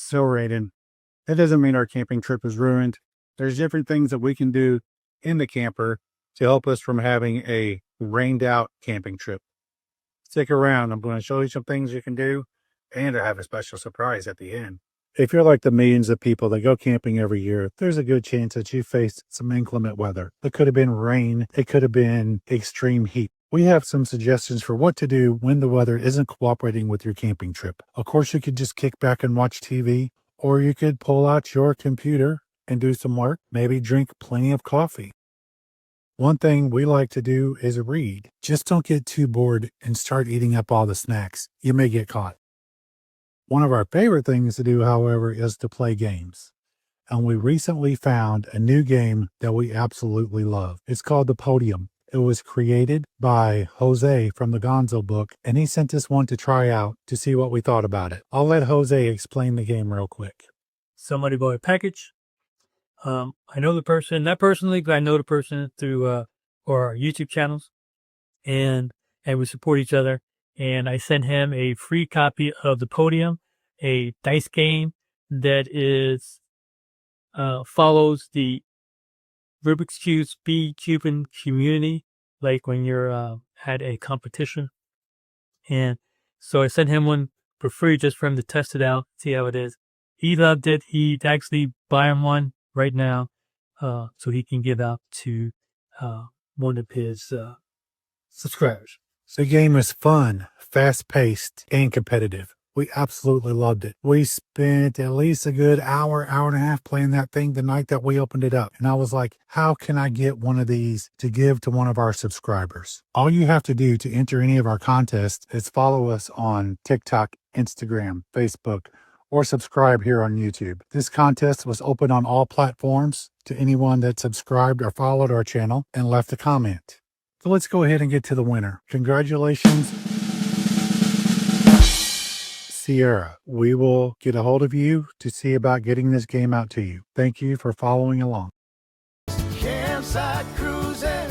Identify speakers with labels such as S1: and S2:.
S1: So, Raiden, that doesn't mean our camping trip is ruined. There's different things that we can do in the camper to help us from having a rained out camping trip. Stick around. I'm going to show you some things you can do, and I have a special surprise at the end. If you're like the millions of people that go camping every year, there's a good chance that you faced some inclement weather. It could have been rain. It could have been extreme heat. We have some suggestions for what to do when the weather isn't cooperating with your camping trip. Of course, you could just kick back and watch TV, or you could pull out your computer and do some work, maybe drink plenty of coffee. One thing we like to do is read. Just don't get too bored and start eating up all the snacks. You may get caught. One of our favorite things to do, however, is to play games. And we recently found a new game that we absolutely love. It's called the Podium. It was created by Jose from the Gonzo book, and he sent us one to try out to see what we thought about it. I'll let Jose explain the game real quick.
S2: Somebody bought a package. I know the person, not personally, but I know the person through our YouTube channels, and we support each other. And I sent him a free copy of the Podium, a dice game that is follows the Rubik's Cube speed cubing community, like when you're at a competition. And so I sent him one for free just for him to test it out, see how it is. He loved it. He'd actually buy him one right now, so he can give out to one of his subscribers.
S1: The game is fun, fast-paced, and competitive. We absolutely loved it. We spent at least a good hour and a half playing that thing the night that we opened it up. And I was like, how can I get one of these to give to one of our subscribers? All you have to do to enter any of our contests is follow us on TikTok, Instagram, Facebook, or subscribe here on YouTube. This contest was open on all platforms to anyone that subscribed or followed our channel and left a comment. So let's go ahead and get to the winner. Congratulations, Sierra. We will get a hold of you to see about getting this game out to you. Thank you for following along.
S3: Campsite cruising.